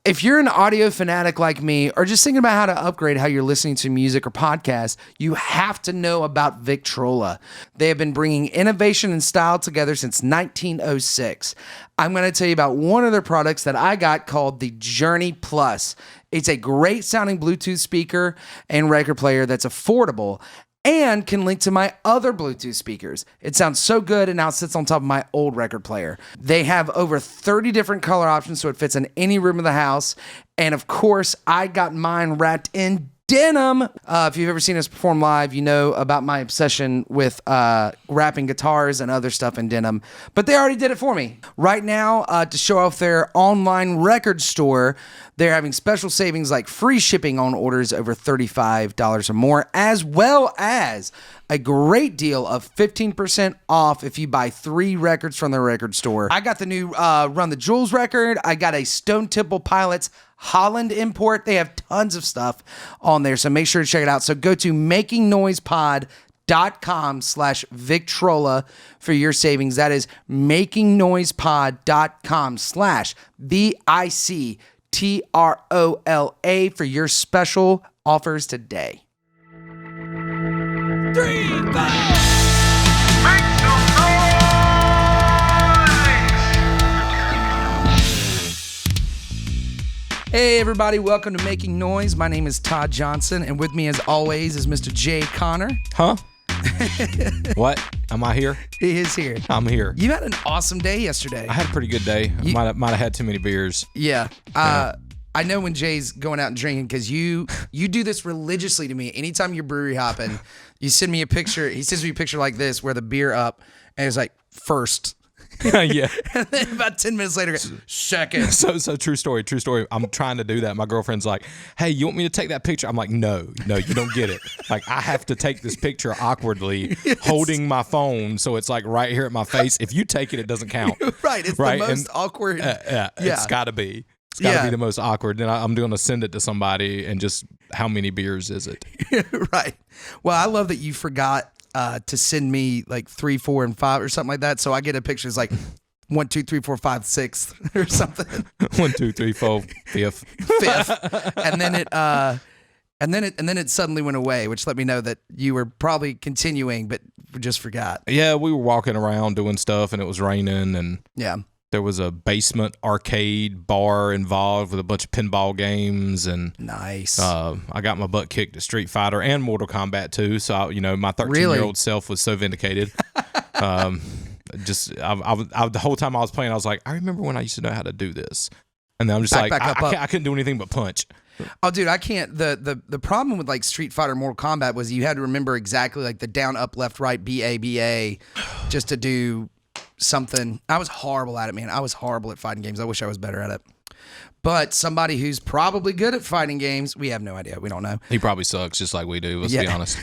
If you're an audio fanatic like me, or just thinking about how to upgrade how you're listening to music or podcasts, you have to know about Victrola. They have been bringing innovation and style together since 1906. I'm going to tell you about one of their products that I got called the Journey Plus. It's a great sounding Bluetooth speaker and record player that's affordable and can link to my other Bluetooth speakers. It sounds so good and now sits on top of my old record player. They have over 30 different color options, so it fits in any room of the house. And of course, I got mine wrapped in denim. If you've ever seen us perform live, you know about my obsession with wrapping guitars and other stuff in denim. But they already did it for me. Right now, to show off their online record store, they're having special savings like free shipping on orders over $35 or more, as well as a great deal of 15% off if you buy 3 records from their record store. I got the new Run the Jewels record. I got a Stone Temple Pilots Holland import. They have tons of stuff on there, so make sure to check it out. So go to makingnoisepod.com/Victrola for your savings. That is makingnoisepod.com/VICTROLA for your special offers today. 3, 5. Hey everybody, welcome to Making Noise. My name is Todd Johnson, and with me as always is Mr. Jay Connor. Huh? What? Am I here? He is here. I'm here. You had an awesome day yesterday. I had a pretty good day. Might have had too many beers. Yeah. I know when Jay's going out and drinking because you do this religiously to me. Anytime you're brewery hopping, you send me a picture. He sends me a picture like this where the beer up, and it's like first. Yeah. And then about 10 minutes later, second. So true story. I'm trying to do that. My girlfriend's like, hey, you want me to take that picture? I'm like, no, you don't get it. Like, I have to take this picture awkwardly, holding my phone, so it's like right here at my face. If you take it, it doesn't count. Right. It's the most awkward. Yeah. It's got to be. It's got to be the most awkward. Then I'm going to send it to somebody, and just how many beers is it? Right. Well, I love that you forgot to send me like 3, 4, and 5 or something like that. So I get a picture. It's like 1, 2, 3, 4, 5, 6 or something. 1, 2, 3, 4, fifth. And then it suddenly went away, which let me know that you were probably continuing, but just forgot. Yeah, we were walking around doing stuff, and it was raining, and yeah. There was a basement arcade bar involved with a bunch of pinball games, and nice. I got my butt kicked at Street Fighter and Mortal Kombat too. So my 13-year-old self was so vindicated. The whole time I was playing, I was like, I remember when I used to know how to do this, and then I'm just I couldn't do anything but punch. Oh, dude, I can't. The problem with like Street Fighter, Mortal Kombat was you had to remember exactly like the down, up, left, right, BA, just to do something. I was horrible at it, man. I was horrible at fighting games. I wish I was better at it. But somebody who's probably good at fighting games, we have no idea. We don't know. He probably sucks just like we do, let's be honest.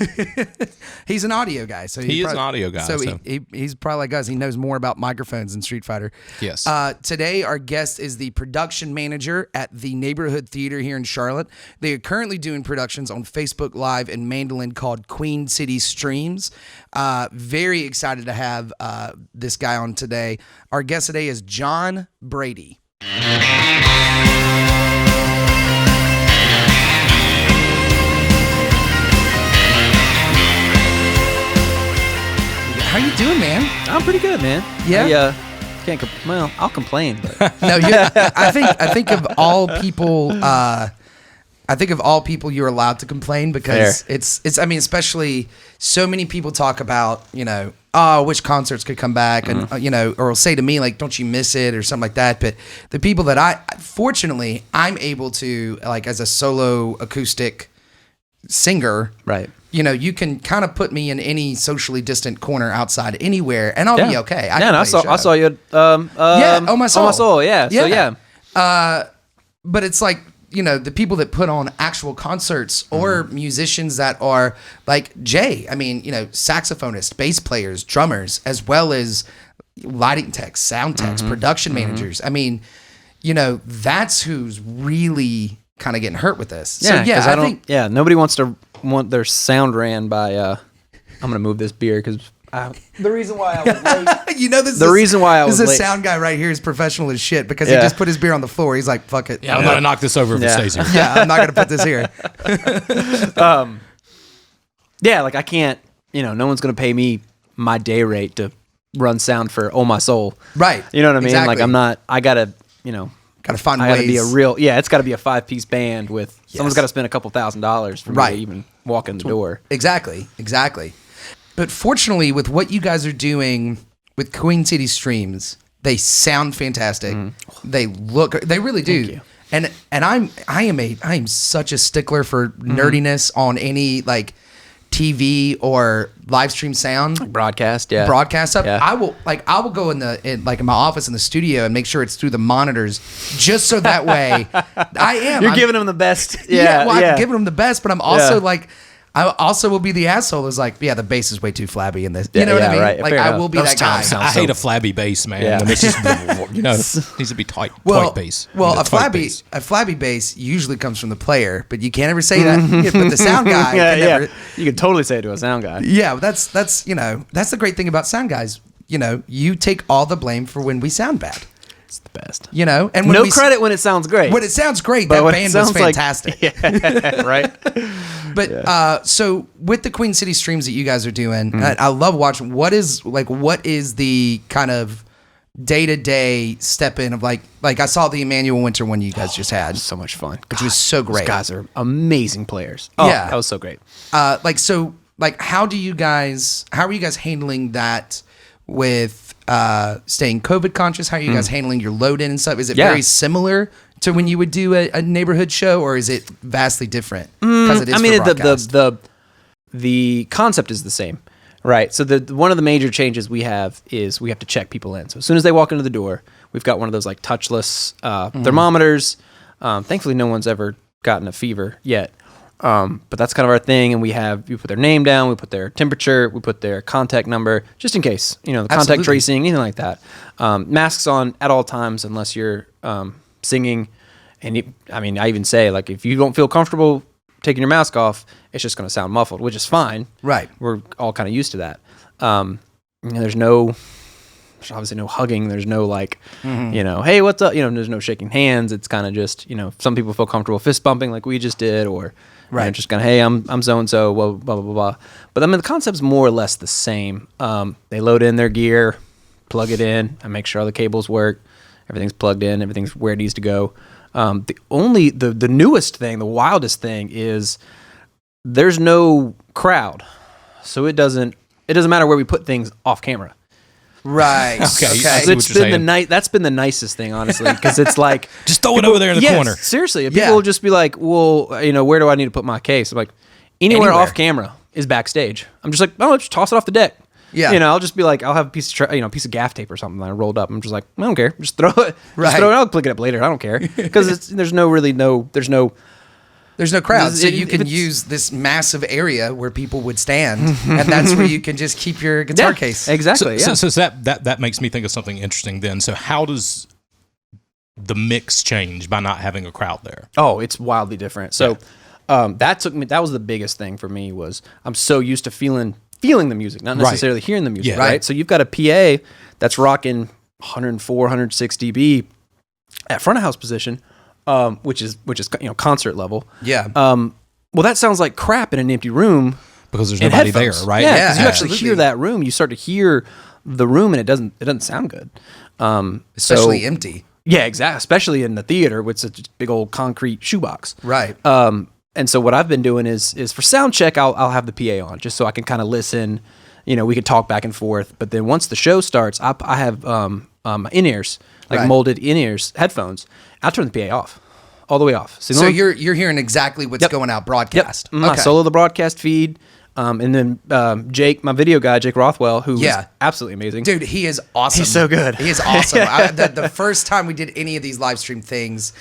He's an audio guy. So he is an audio guy. So he's probably like us. He knows more about microphones than Street Fighter. Yes. Today, our guest is the production manager at the Neighborhood Theater here in Charlotte. They are currently doing productions on Facebook Live and Mandolin called Queen City Streams. Very excited to have this guy on today. Our guest today is John Brady. How you doing, man? I'm pretty good, man. Yeah. I'll complain. But. No, I think of all people. You're allowed to complain because Fair. it's. I mean, especially so many people talk about which concerts could come back, and or will say to me like, don't you miss it or something like that. But the people that fortunately I'm able to, like, as a solo acoustic singer, Right. You can kind of put me in any socially distant corner outside anywhere, and I'll be okay. I saw you. Oh My Soul. Oh My Soul. Yeah. So yeah. But it's like the people that put on actual concerts or musicians that are like Jay. I mean, saxophonists, bass players, drummers, as well as lighting techs, sound techs, production managers. I mean, that's who's really kind of getting hurt with this. Yeah, so yeah, nobody wants their sound ran by. I'm gonna move this beer because The reason why I was late. You know, this The reason why I was this late. sound guy right here is professional as shit because he just put his beer on the floor. He's like, fuck it. Yeah, I'm gonna knock this over if it stays here. Yeah, I'm not gonna put this here. Yeah, like I can't, no one's going to pay me my day rate to run sound for Oh My Soul. Right. You know what I mean? Exactly. Like I'm not, I got to, Gotta find I got to ways. be it's got to be a 5-piece band with, someone's got to spend a couple $1,000s for me to even walk in the door. Exactly. But fortunately, with what you guys are doing with Queen City Streams, they sound fantastic. Mm-hmm. They really do. Thank you. And I am such a stickler for nerdiness on any like TV or live stream sound Broadcast stuff. Yeah. I will go in my office in the studio and make sure it's through the monitors just so that way I'm giving them the best. I'm giving them the best, but I'm also Yeah. I also will be the asshole who's like, yeah, the bass is way too flabby in this. You know what I mean? right. Like Fair I enough. will be Those that guy. times sound I hate a flabby bass, man. Yeah. And it's just, needs to be tight bass. Well, You know, a tight bass. flabby bass usually comes from the player, but you can't ever say that. But the sound guy can never. You can totally say it to a sound guy. Yeah, that's that's the great thing about sound guys. You take all the blame for when we sound bad. It's the best. And when No credit when it sounds great. When it sounds great, But that when it band was sounds like- fantastic. Yeah, right? But so with the Queen City Streams that you guys are doing, I love watching. What is the kind of day-to-day step in of like I saw the Emmanuel Winter one you guys just had, So much fun. which was so great. Those guys are amazing players. Oh, Yeah. that was so great. How are you guys handling that with staying COVID conscious? How are you guys handling your load in and stuff? Is it Yeah. very similar to when you would do a neighborhood show, or is it vastly different? Because it is for broadcast. the concept is the same, right? So one of the major changes we have is we have to check people in. So as soon as they walk into the door, we've got one of those like touchless thermometers. Thankfully, no one's ever gotten a fever yet. But that's kind of our thing, and we put their name down, we put their temperature, we put their contact number, just in case, the contact Absolutely. tracing, anything like that. Masks on at all times unless you're singing. And I even say, like, if you don't feel comfortable taking your mask off, it's just going to sound muffled, which is fine. Right. We're all kind of used to that. There's obviously no hugging. There's no hey, what's up? There's no shaking hands. It's kind of just, some people feel comfortable fist bumping like we just did, or just kind of, hey, I'm so-and-so, blah, blah, blah, blah. But the concept's more or less the same. They load in their gear, plug it in, and make sure all the cables work. Everything's plugged in. Everything's where it needs to go. The newest thing, the wildest thing is there's no crowd. So it doesn't matter where we put things off camera. Right. Okay. Okay. What you're saying. That's been the nicest thing, honestly, because it's like Just throw it over there in the corner. Seriously, Yeah. people will just be like, "Well, where do I need to put my case?" I'm like, anywhere off camera is backstage. I'm just like, "Oh, just toss it off the deck." Yeah. I'll just be like, I'll have a piece of piece of gaff tape or something that I rolled up. I'm just like, I don't care, just throw it. Right. Just throw it. I'll click it up later. I don't care because there's no crowd, so you if can it's- use this massive area where people would stand, and that's where you can just keep your guitar case. Exactly. So that makes me think of something interesting then. So how does the mix change by not having a crowd there? Oh, it's wildly different. So that was the biggest thing for me was I'm so used to feeling the music, not necessarily hearing the music, Yeah. right? Right. So you've got a PA that's rocking 104, 106 dB at front of house position, which is concert level. Yeah. Well, that sounds like crap in an empty room Because there's in nobody there, headphones. right? Yeah, Yeah, 'cause you actually absolutely. hear that room. You start to hear the room, and it doesn't sound good. Especially so- empty. Yeah, exactly. Especially in the theater with such a big old concrete shoebox. Right. And so what I've been doing is for sound check, I'll have the PA on just so I can kind of listen. We can talk back and forth. But then once the show starts, I have in-ears, like Right. molded in-ears headphones. I'll turn the PA off, all the way off. the So only- you're hearing exactly what's going out broadcast. I solo the broadcast feed. And then Jake, my video guy, Jake Rothwell, who is absolutely amazing. Dude, he is awesome. He's so good. He is awesome. The first time we did any of these live stream things,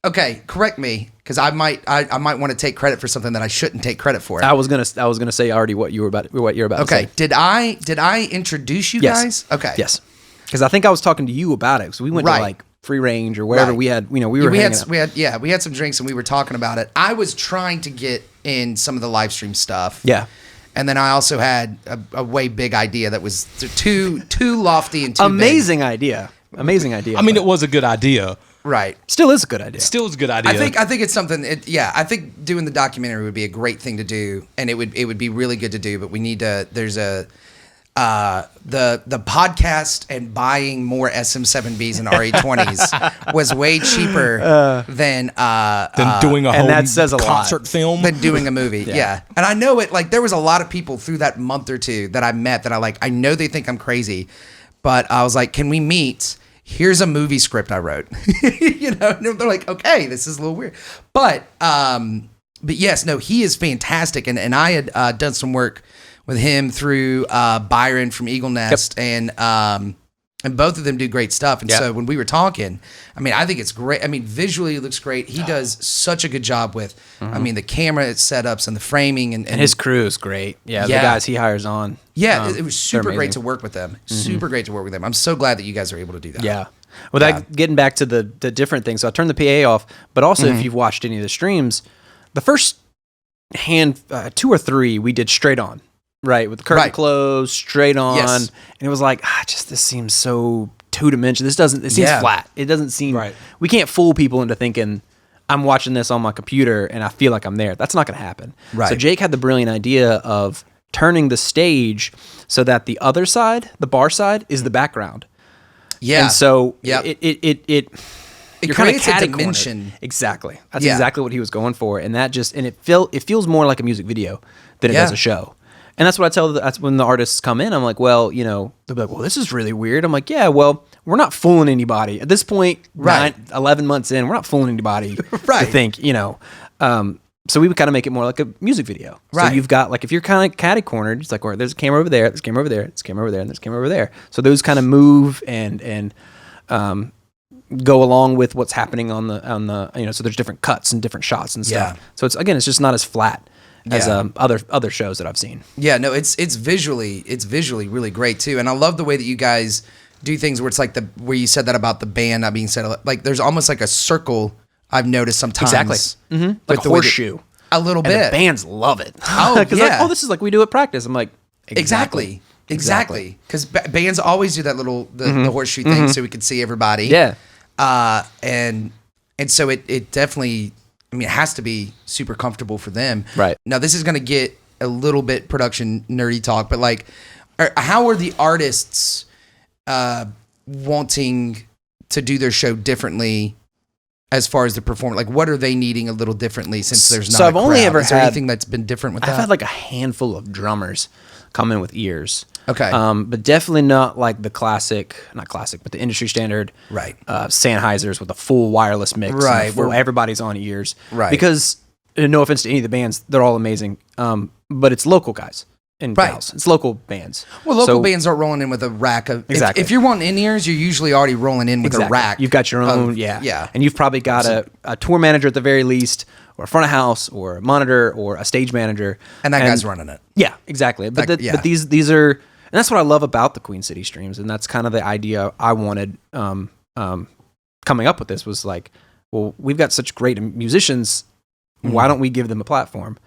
okay, correct me, because I might want to take credit for something that I shouldn't take credit for. I was gonna say already what you're about to say. Okay, did I introduce you Yes. guys? Okay. Yes. Because I think I was talking to you about it. So we went Right. to like Free Range or wherever Right. we had, we were hanging out. we had some drinks and we were talking about it. I was trying to get in some of the live stream stuff. Yeah. And then I also had a way big idea that was too lofty and too Amazing idea. I mean, it was a good idea. Right. Still is a good idea. Still is a good idea. I think it's something. I think doing the documentary would be a great thing to do, and it would be really good to do. But we need to. There's the podcast and buying more SM7Bs and RE20s was way cheaper than doing a whole that says a concert lot. film. than doing a movie. Yeah. And I know it. Like there was a lot of people through that month or two that I met that I know they think I'm crazy, but I was like, can we meet? Here's a movie script I wrote. And they're like, okay, this is a little weird. But yes, no, he is fantastic. And I had done some work with him through Byron from Eagle Nest, and both of them do great stuff. And so when we were talking, I mean, I think it's great. I mean, visually it looks great. He does such a good job with, I mean, the camera setups and the framing. And his crew is great. Yeah, the guys he hires on. Yeah, it was super great to work with them. Super great to work with them. I'm so glad that you guys are able to do that. Yeah. Well, getting back to the different things. So I turned the PA off, but also if you've watched any of the streams, the first 2 or 3 we did straight on. Right, with the curtain closed, straight on, and it was like, this seems so two-dimensional. It seems flat. It doesn't seem right. We can't fool people into thinking I'm watching this on my computer and I feel like I'm there. That's not going to happen. Right. So Jake had the brilliant idea of turning the stage so that the other side, the bar side, is the background. Yeah, and so it creates a dimension. Exactly. That's exactly what he was going for, and it feels more like a music video than it does a show. And that's what that's when the artists come in. I'm like, well, they'll be like, well, this is really weird. I'm like, yeah, well, we're not fooling anybody. At this point, 11 months in, we're not fooling anybody to think, so we would kind of make it more like a music video. Right. So you've got, like, if you're kind of catty cornered, it's like, well, there's a camera over there, there's a camera over there, there's a camera over there, and there's a camera over there. So those kind of move and go along with what's happening on the so there's different cuts and different shots and stuff. Yeah. So it's just not as flat as other shows that I've seen. Yeah, no, it's visually really great too, and I love the way that you guys do things where it's like where you said that about the band not being set up. Like there's almost like a circle. I've noticed sometimes exactly like a horseshoe a little bit. And the bands love it. Because this is like we do at practice. I'm like exactly because bands always do that little the horseshoe thing so we can see everybody. Yeah, and so it definitely. I mean, it has to be super comfortable for them. Right. Now, this is going to get a little bit production nerdy talk, but like, how are the artists wanting to do their show differently as far as the performance? Like, what are they needing a little differently since there's not I've only ever Is there anything that's been different with that? I've had like a handful of drummers come in with ears. Okay. But definitely not like not classic, but the industry standard. Right. Sennheisers with a full wireless mix. Right. Where everybody's on ears. Right. Because, no offense to any of the bands, they're all amazing. But it's local guys and gals. It's local bands. Well, local bands aren't rolling in with a rack of... Exactly. If you're wanting in-ears, you're usually already rolling in with a rack. You've got your own, Yeah. And you've probably got a tour manager at the very least, or a front of house, or a monitor, or a stage manager. And that guy's running it. Yeah, exactly. But these are... And that's what I love about the Queen City streams, and that's kind of the idea I wanted coming up with this was like, well, we've got such great musicians, why don't we give them a platform,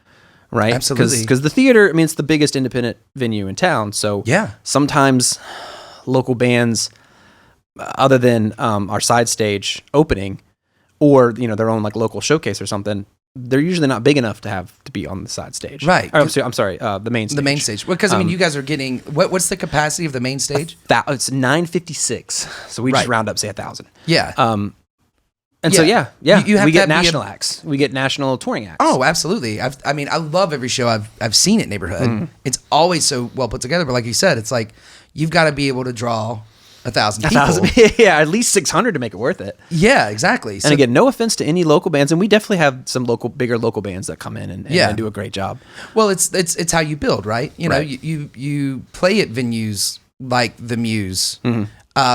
right? Absolutely. Because the theater, I mean, it's the biggest independent venue in town, so sometimes local bands, other than our side stage opening, or their own like local showcase or something, they're usually not big enough to be on the side stage. Right. Or, I'm sorry, the main stage. The main stage. Because, I mean, you guys are getting... What's the capacity of the main stage? It's 956. So we just round up, say 1,000. Yeah. So, we get national acts. acts. We get national touring acts. Oh, absolutely. I love every show I've seen at Neighborhood. It's always so well put together. But like you said, it's like you've got to be able to draw 1,000 people. Yeah, at least 600 to make it worth it. Yeah, exactly. And again, no offense to any local bands, and we definitely have some bigger local bands that come in and do a great job. Well, it's how you build, right? You play at venues like the Muse,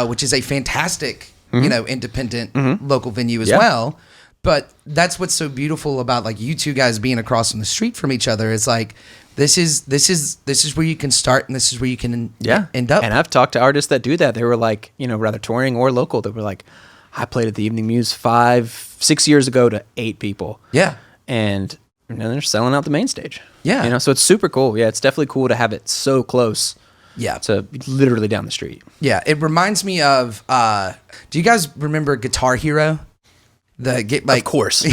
which is a fantastic, independent local venue as well. But that's what's so beautiful about like you two guys being across from the street from each other. It's like this is where you can start and this is where you can end up. And I've talked to artists that do that. They were like, rather touring or local. They were like, I played at the Evening Muse 5-6 years ago to 8 people. Yeah. And and then they're selling out the main stage. Yeah. You know, so it's super cool. Yeah, it's definitely cool to have it so close. Yeah. To literally down the street. Yeah. It reminds me of, do you guys remember Guitar Hero? Of course.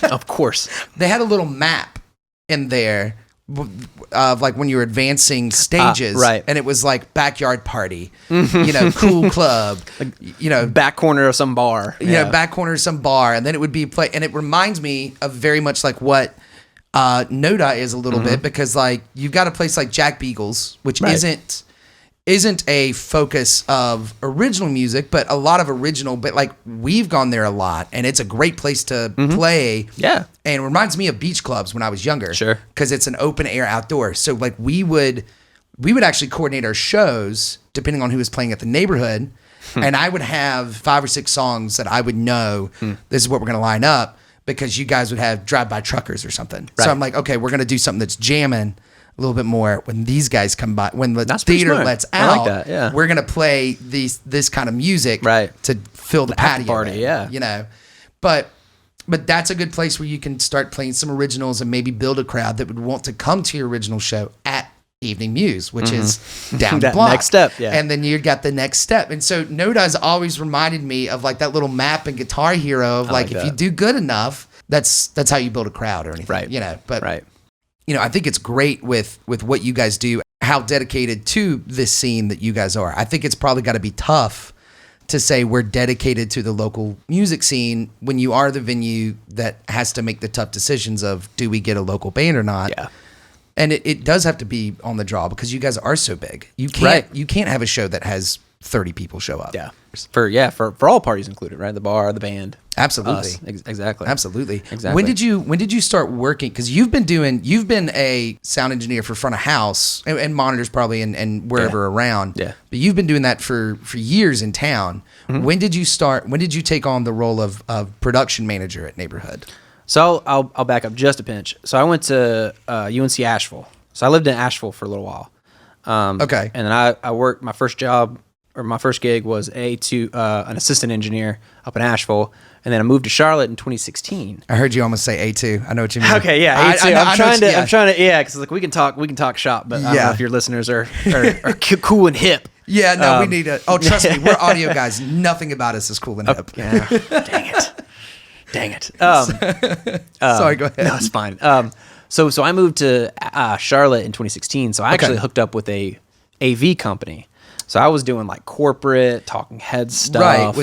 Of course. They had a little map in there of like when you were advancing stages, right? And it was like backyard party, you know, cool club, you know, back corner of some bar, back corner of some bar, and then it would be play. And it reminds me of very much like what Noda is a little bit, because like you've got a place like Jack Beagles, which isn't a focus of original music, but a lot of original, but like we've gone there a lot, and it's a great place to play. Yeah. And it reminds me of beach clubs when I was younger. Sure. Because it's an open air outdoor. So like we would actually coordinate our shows depending on who was playing at the neighborhood. And I would have 5 or 6 songs that I would know this is what we're going to line up, because you guys would have drive-by truckers or something. Right. So I'm like, okay, we're going to do something that's jamming a little bit more when these guys come by, when the theater lets out. I like that, yeah. We're going to play this kind of music to fill the patio party, in, you know. But that's a good place where you can start playing some originals and maybe build a crowd that would want to come to your original show at Evening Muse, which is down the block. Next step, yeah. And then you got the next step. And so Noda's always reminded me of like that little map in Guitar Hero of like if you do good enough, that's how you build a crowd or anything, right? You know, but right. You know, I think it's great with what you guys do, how dedicated to this scene that you guys are. I think it's probably got to be tough to say we're dedicated to the local music scene when you are the venue that has to make the tough decisions of, do we get a local band or not? Yeah. And it does have to be on the draw because you guys are so big. You can't have a show that has 30 people show up. Yeah. For all parties included, right? The bar, the band. Absolutely. Us. Exactly. Absolutely. Exactly. When did you start working? Because you've been a sound engineer for front of house and monitors probably and wherever around. Yeah. But you've been doing that for years in town. Mm-hmm. When did you start? When did you take on the role of production manager at Neighborhood? So I'll back up just a pinch. So I went to UNC Asheville. So I lived in Asheville for a little while. Okay. And then I worked, my first job or my first gig was an assistant engineer up in Asheville. And then I moved to Charlotte in 2016. I heard you almost say A2. I know what you mean. Okay, yeah, A2. I'm trying to, because like we can talk shop, but I don't know if your listeners are cool and hip. Yeah, no, we need to. Oh, trust me, we're audio guys. Nothing about us is cool and hip. Yeah. Dang it. Sorry, go ahead. No, it's fine. So I moved to Charlotte in 2016. So I actually hooked up with a AV company. So I was doing like corporate talking head stuff.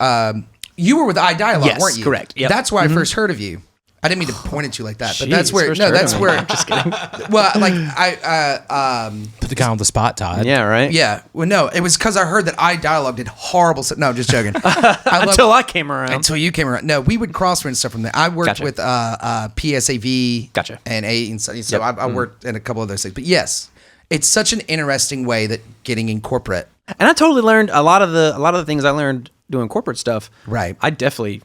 Right. You were with iDialogue, weren't you? Correct. Yep. That's where I first heard of you. I didn't mean to point at you like that, but that's where. I'm just kidding. Well, like I put the guy on the spot, Todd. Yeah, right. Yeah. Well, no, it was because I heard that iDialogue did horrible. No, just joking. Until I came around. Until you came around. No, we would cross-reference stuff from there. I worked with PSAV. Gotcha. And A, and so I worked in a couple of those things. But yes, it's such an interesting way that getting in corporate. And I totally learned a lot of the things I learned doing corporate stuff. Right. I definitely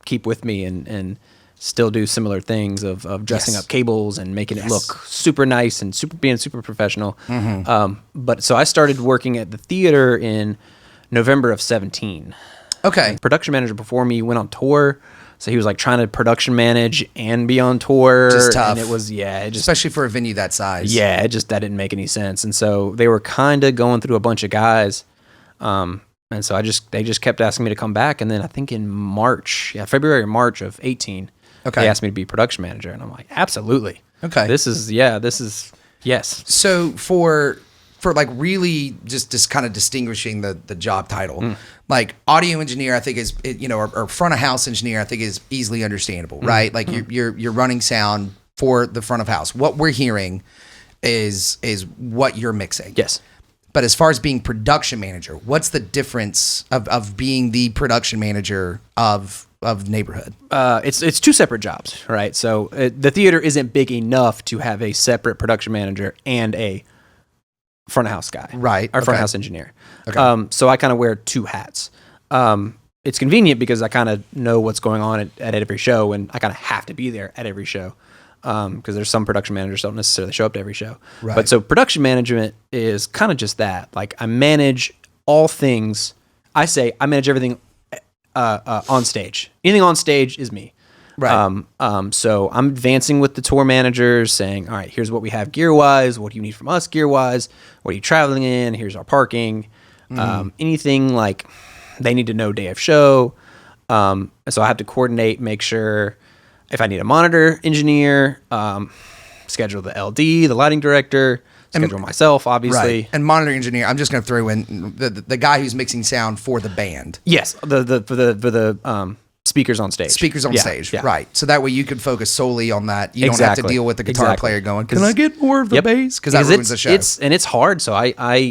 keep with me and still do similar things of dressing up cables and making it look super nice and being super professional. Mm-hmm. But so I started working at the theater in November of 17. Okay. The production manager before me went on tour. So he was like trying to production manage and be on tour. Just tough. And it was, especially for a venue that size. Yeah, that didn't make any sense. And so they were kind of going through a bunch of guys. And so they just kept asking me to come back. And then I think in February or March of 18, they asked me to be production manager. And I'm like, absolutely. Okay. This is, yes. So for like really just kind of distinguishing the job title, like audio engineer, I think is, or front of house engineer, I think is easily understandable, right? Like you're running sound for the front of house. What we're hearing is what you're mixing. Yes. But as far as being production manager, what's the difference of being the production manager of Neighborhood? It's two separate jobs, right? So the theater isn't big enough to have a separate production manager and a front of house guy, right? Or front of house engineer. Okay. So I kind of wear two hats. It's convenient because I kind of know what's going on at every show, and I kind of have to be there at every show. Because there's some production managers don't necessarily show up to every show. Right. But so production management is kind of just that. Like I manage all things. I manage everything on stage. Anything on stage is me. Right. So I'm advancing with the tour managers, saying, all right, here's what we have gear wise. What do you need from us gear wise? What are you traveling in? Here's our parking. Anything like they need to know day of show. So I have to coordinate, make sure if I need a monitor engineer, schedule the LD, the lighting director, schedule myself, obviously. Right. And monitor engineer, I'm just going to throw in the guy who's mixing sound for the band. Yes, for the speakers on stage. Speakers on stage, right. So that way you can focus solely on that. You don't have to deal with the guitar player going, can I get more of the bass? Because that ruins the show. It's hard. So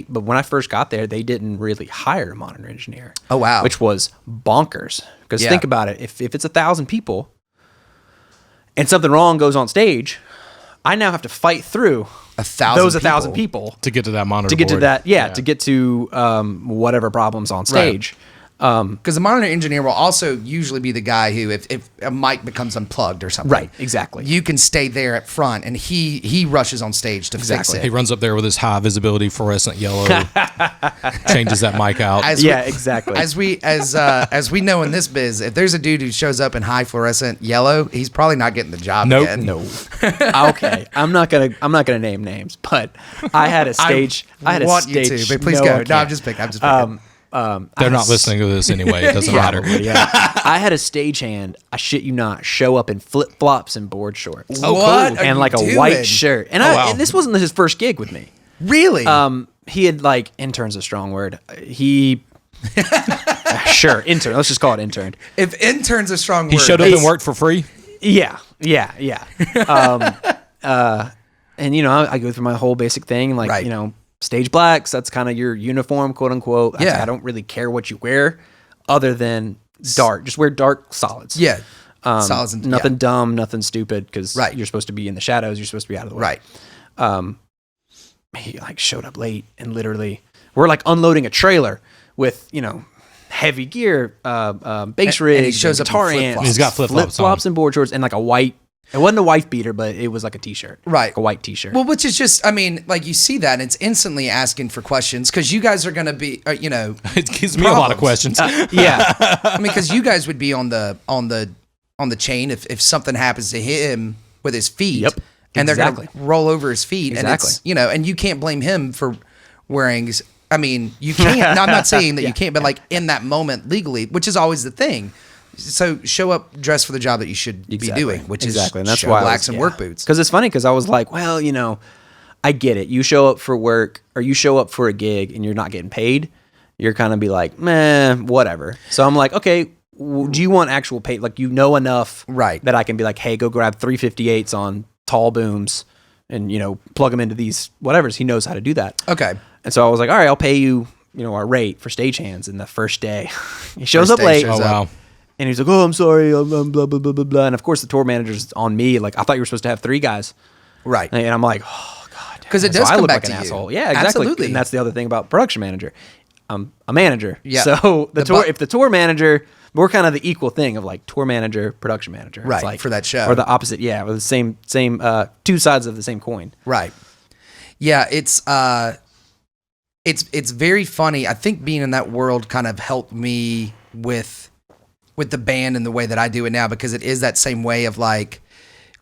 but when I first got there, they didn't really hire a monitor engineer. Oh, wow. Which was bonkers. Because think about it. If it's 1,000 people and something wrong goes on stage, I now have to fight through 1,000 people to get to that monitor. To get to that, to get to whatever problems on stage. Right. Because the monitor engineer will also usually be the guy who, if a mic becomes unplugged or something, right, exactly, you can stay there at front, and he rushes on stage to fix it. He runs up there with his high visibility fluorescent yellow, changes that mic out. Exactly. As we know in this biz, if there's a dude who shows up in high fluorescent yellow, he's probably not getting the job again. No. Okay, I'm not gonna name names, but I had a stage. I want you to, but please go. No, I'm just picking. They're not listening to this anyway. It doesn't matter. Yeah. I had a stagehand, I shit you not, show up in flip flops and board shorts. Oh, what? And like a white shirt. And and this wasn't his first gig with me. Really? He had intern's a strong word. Sure, intern. Let's just call it intern. If intern's a strong word, he showed up and worked for free. Yeah. And I go through my whole basic thing, stage blacks, that's kind of your uniform, quote unquote. I don't really care what you wear other than dark. Just wear dark solids. Yeah. Solids and nothing dumb, nothing stupid, because you're supposed to be in the shadows, you're supposed to be out of the way. Right. He showed up late and literally we're unloading a trailer with, heavy gear, bass rigs, and he shows up guitar in amps. He's got flip-flops and board shorts and a white. It wasn't a wife beater, but it was like a t-shirt. Right. Like a white t-shirt. Well, which is just, you see that and it's instantly asking for questions because you guys are going to be, it gives me a lot of questions. Yeah. Because you guys would be on the chain if something happens to him with his feet. Yep. And they're going to roll over his feet. Exactly. And it's, and you can't blame him for wearing, you can't, I'm not saying that you can't, but in that moment legally, which is always the thing. So show up dressed for the job that you should be doing, which is and that's show why blacks and work boots. Because it's funny because I was like, well, I get it. You show up for work or you show up for a gig and you're not getting paid. You're kind of be like, meh, whatever. So I'm like, okay, do you want actual pay? Enough that I can be like, hey, go grab 358s on tall booms and, plug them into these whatevers. He knows how to do that. Okay. And so I was like, all right, I'll pay you, our rate for stagehands. And the first day he shows up late. Oh, wow. And he's like, oh, I'm sorry, I'm blah, blah, blah, blah, blah. And of course, the tour manager's on me. I thought you were supposed to have 3 guys. Right. And I'm like, oh, God. Because it does come back to an you. asshole. Yeah, exactly. Absolutely. And that's the other thing about production manager. I'm a manager. Yeah. So if the tour manager, we're kind of the equal thing of tour manager, production manager. Right, It's for that show. Or the opposite, yeah. Or the same 2 sides of the same coin. Right. Yeah, it's very funny. I think being in that world kind of helped me with the band and the way that I do it now, because it is that same way of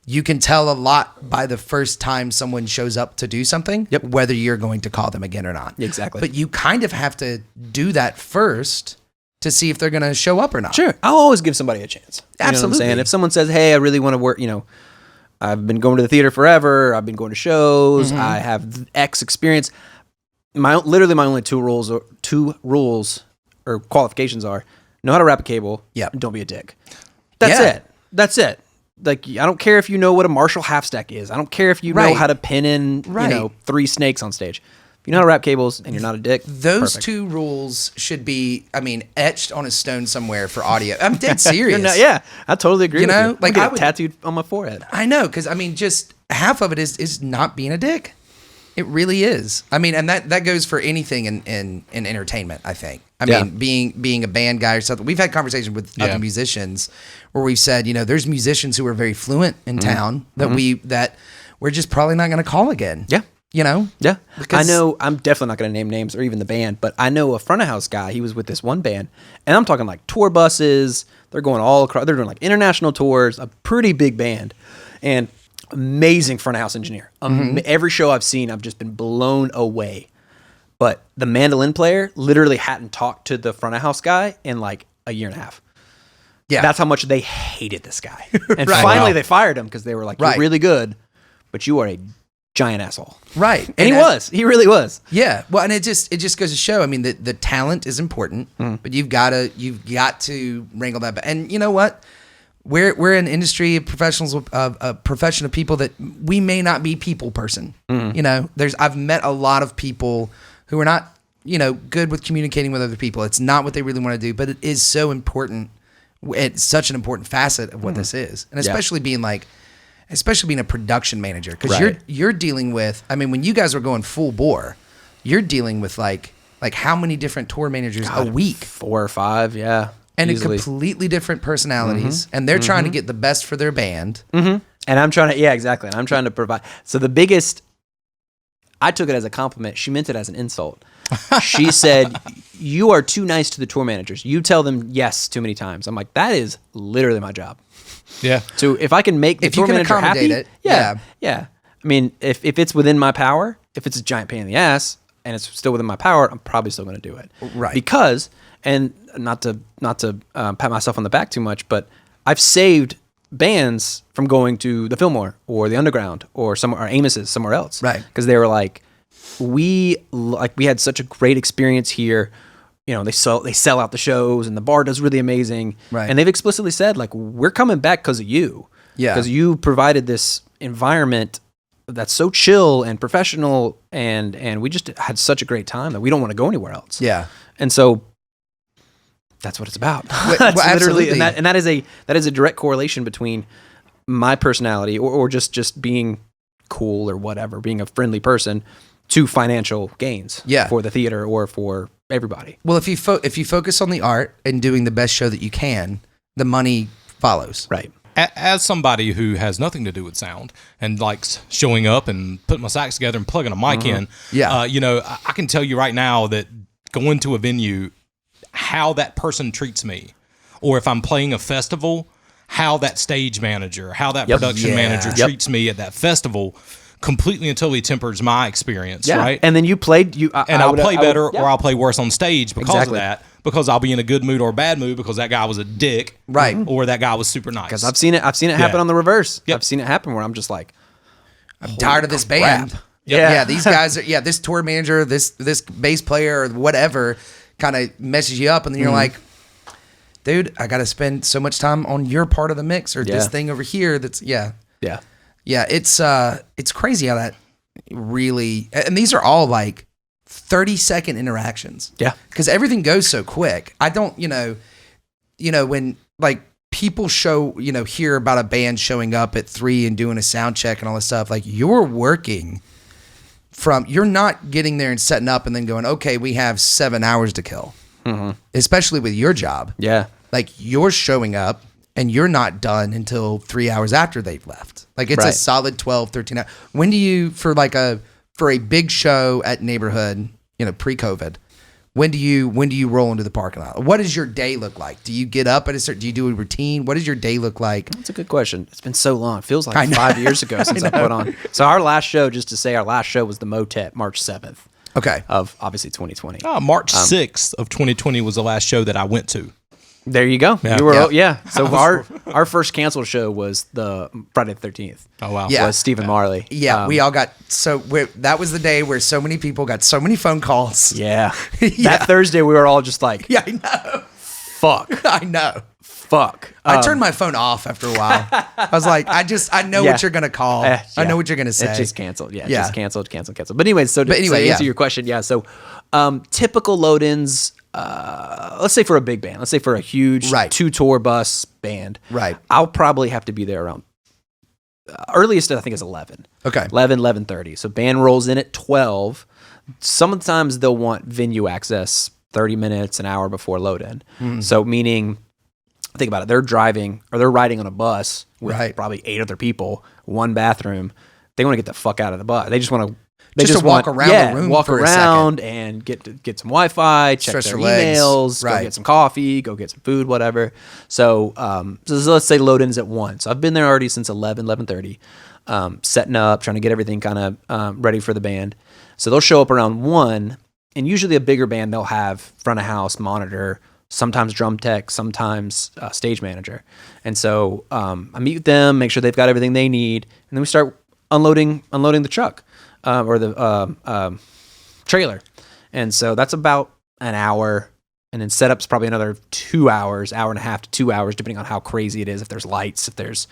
you can tell a lot by the first time someone shows up to do something, whether you're going to call them again or not. Exactly. But you kind of have to do that first to see if they're going to show up or not. Sure. I'll always give somebody a chance. You know what I'm saying? If someone says, hey, I really want to work, I've been going to the theater forever. I've been going to shows. Mm-hmm. I have X experience. My only 2 rules or qualifications are know how to wrap a cable. Yep. And don't be a dick. That's it. I don't care if you know what a Marshall half stack is. I don't care if you know how to pin in, 3 snakes on stage. If you know how to wrap cables and you're not a dick, those perfect. 2 rules should be, etched on a stone somewhere for audio. I'm dead serious. I totally agree with you. I get would tattooed on my forehead. I know, because just half of it is not being a dick. It really is. And that goes for anything in entertainment, I think. Being a band guy or something. We've had conversations with other musicians where we've said, there's musicians who are very fluent in town that we're just probably not going to call again. Yeah. You know? Yeah. Because- I know, I'm definitely not going to name names or even the band, but I know a front of house guy. He was with this one band, and I'm talking like tour buses. They're going all across, they're doing like international tours, a pretty big band, and amazing front of house engineer. Every show I've seen, I've just been blown away. But the mandolin player literally hadn't talked to the front of house guy in like a year and a half. Yeah. That's how much they hated this guy. And Right. finally Wow. they fired him because they were like, you're Right. really good, but you are a giant asshole. Right. And he that- was. He really was. Yeah. Well, and it just goes to show. I mean, the talent is important, but you've got to wrangle that back. And you know what? We're an industry of professionals, a profession of people that we may not be people person. You know, I've met a lot of people who are not, good with communicating with other people. It's not what they really want to do, but it is so important. It's such an important facet of what this is, and especially being a production manager, because Right. you're dealing with. I mean, when you guys are going full bore, you're dealing with like how many different tour managers a week, 4 or 5, yeah. and easily. completely different personalities, and they're trying to get the best for their band. And I'm trying to, exactly. And I'm trying to provide. So the biggest, I took it as a compliment. She meant it as an insult. She said, you are too nice to the tour managers. You tell them yes too many times. I'm like, that is literally my job. Yeah. So if I can make the If you tour can manager accommodate happy, it, yeah. I mean, if it's within my power, if it's a giant pain in the ass and it's still within my power, I'm probably still going to do it. Right. Because, and not to pat myself on the back too much, but I've saved bands from going to the Fillmore or the Underground or Amos's somewhere else. Right. Because they were like, we had such a great experience here. They sell out the shows and the bar does really amazing. Right. And they've explicitly said, like, we're coming back because of you. Yeah. Because you provided this environment that's so chill and professional, and we just had such a great time that we don't want to go anywhere else. Yeah. And so that's what it's about. That's well, absolutely. and that is a direct correlation between my personality or just being cool or whatever, being a friendly person, to financial gains for the theater or for everybody. Well, if you focus on the art and doing the best show that you can, the money follows. Right. As somebody who has nothing to do with sound and likes showing up and putting my sax together and plugging a mic in, I can tell you right now that going to a venue, how that person treats me, or if I'm playing a festival, how that stage manager, how that production manager treats me at that festival completely and totally tempers my experience, right? And then you played, I'll play better or I'll play worse on stage because of Exactly. that, because I'll be in a good mood or a bad mood because that guy was a dick, Right. or that guy was super nice. Because I've seen it happen on the reverse. Yep. I've seen it happen where I'm just like, I'm tired of this band. crap. Yeah, these guys are, this tour manager, this bass player or whatever kind of messes you up, and then you're like, dude, I got to spend so much time on your part of the mix or this thing over here that's yeah. it's crazy how that really, and these are all like 30-second interactions. Yeah. Because everything goes so quick. I don't, when like people hear about a band showing up at 3 and doing a sound check and all this stuff, like you're not getting there and setting up and then going, okay, we have 7 hours to kill. Especially with your job. Yeah. Like you're showing up and you're not done until 3 hours after they've left. Like it's a Right. solid 12, 13 hours. When do you, for a big show at Neighborhood, pre-COVID, when do you roll into the parking lot? What does your day look like? Do you get up do you do a routine? What does your day look like? That's a good question. It's been so long. It feels like 5 years ago since I put on. So our last show was the Motet, March 7th Okay. of obviously 2020. March 6th of 2020 was the last show that I went to. There you go. Yeah. You were, Yeah. So our first canceled show was the Friday the 13th. Oh, wow. Yeah. Was Stephen Marley. Yeah, we all got that was the day where so many people got so many phone calls. Yeah. Yeah. That Thursday we were all just like, Yeah, I know. fuck. I know. Fuck. I turned my phone off after a while. I was like, I know Yeah. what you're gonna call. I know what you're gonna say. It's just canceled. Yeah. Yeah. Just canceled. But anyways, to answer yeah. your question, so typical load-ins, let's say for a big band, let's say for a huge Right. 2-tour bus band, Right. I'll probably have to be there around, earliest I think is 11. Okay. 11:30. So band rolls in at 12. Sometimes they'll want venue access 30 minutes, an hour before load-in. So meaning, think about it, they're driving or they're riding on a bus with Right. probably 8 other people, one bathroom. They want to get the fuck out of the bus. They just want to They just to walk around the room walk for around and get some Wi-Fi, check Stretch their their legs. emails, Right. go get some coffee, go get some food, whatever. So, so let's say load-in's at 1. So I've been there already since 11:30, setting up, trying to get everything kind of ready for the band. So they'll show up around 1, and usually a bigger band, they'll have front of house, monitor, sometimes drum tech, sometimes stage manager. And so I meet with them, make sure they've got everything they need, and then we start unloading the truck or the trailer. And so that's about an hour. And then setup's probably another 2 hours, hour and a half to 2 hours, depending on how crazy it is. If there's lights, if there's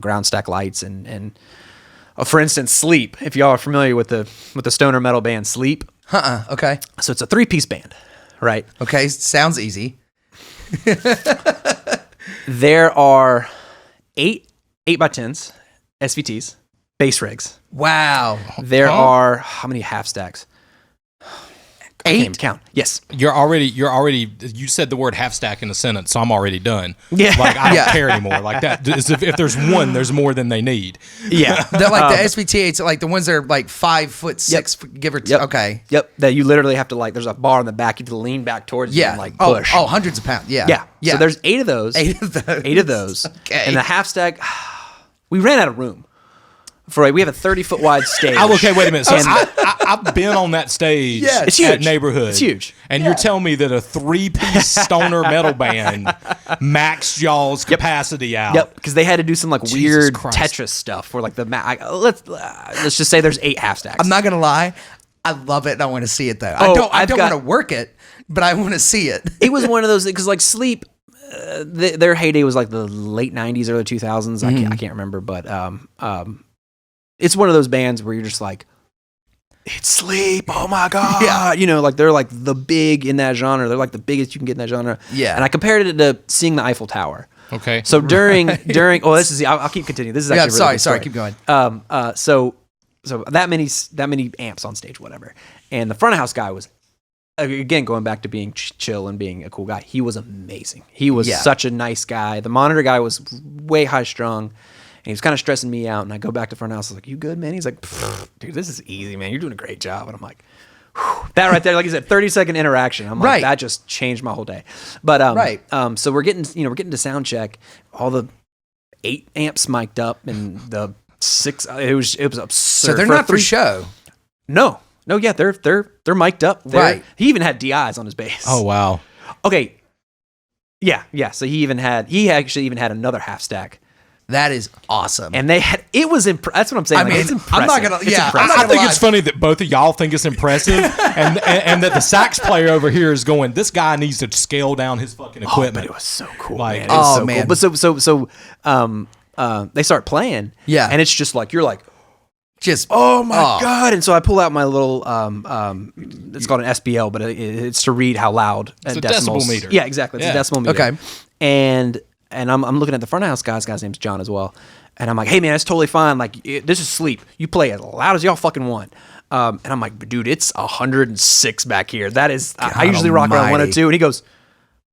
ground stack lights, and for instance, Sleep. If y'all are familiar with the stoner metal band Sleep, Okay. so it's a 3-piece band, right? Okay. Sounds easy. There are 8x10s, SVTs, bass rigs. Wow. There are how many half stacks? I can't even count. Yes. You're already. You said the word half stack in a sentence, so I'm already done. Yeah. Like I don't care anymore. Like that. If there's one, there's more than they need. Yeah. They're like the SVT8s, like the ones that are like 5'6", give or take. Yep. Okay. Yep. That you literally have to there's a bar on the back. You have to lean back towards you and push. Oh, hundreds of pounds. Yeah. Yeah. Yeah. So there's 8 of those. 8 of those. 8 of those. Okay. And the half stack, we ran out of room. We have a 30-foot wide stage. Okay, wait a minute. So I've been on that stage It's at huge. Neighborhood. It's huge. And you're telling me that a 3-piece stoner metal band maxed y'all's capacity out. Yep, because they had to do some Jesus weird Christ. Tetris stuff for the let's just say there's 8 half stacks. I'm not gonna lie. I love it and I want to see it though. Oh, I don't got- want to work it, but I want to see it. It was one of those because Sleep, their heyday was the late 90s, early 2000s. I can't remember, but it's one of those bands where you're just like, it's Sleep. Oh my god! Yeah. They're the big in that genre. They're the biggest you can get in that genre. Yeah. And I compared it to seeing the Eiffel Tower. Okay. So during this is I'll keep continuing. This is actually a really good sorry, story. keep going. So that many amps on stage, whatever. And the front of house guy was, again, going back to being chill and being a cool guy. He was amazing. He was such a nice guy. The monitor guy was way high strung. And he was kind of stressing me out. And I go back to front of house. I was like, "You good, man?" He's like, "Dude, this is easy, man. You're doing a great job." And I'm like, whew. That right there, like you said, 30-second interaction. I'm like, that just changed my whole day. But so we're getting to sound check. All the 8 amps mic'd up and the 6. It was absurd. So they're not for show. No, yeah, they're mic'd up. Right. He even had DIs on his bass. Oh wow. Okay. Yeah. So he actually even had another half stack. That is awesome. And that's what I'm saying. I mean, it's impressive. I'm not gonna. It's Yeah, impressive. I'm not I gonna think lie. it's funny that both of y'all think it's impressive, and that the sax player over here is going, this guy needs to scale down his fucking equipment. But it was so cool, Like, man. It was oh, so man. cool. But they start playing. Yeah. And it's just you're like, Just oh my god! And so I pull out my little it's called an SBL, but it's to read how loud It's a decimals. decibel meter. Yeah, exactly. It's Yeah. a decimal meter. Okay. And I'm looking at the front of house guy's name's John as well. And I'm like, hey man, that's totally fine. This is Sleep. You play as loud as y'all fucking want. And I'm like, dude, it's 106 back here. That is, I usually rock around almighty. 102. And he goes,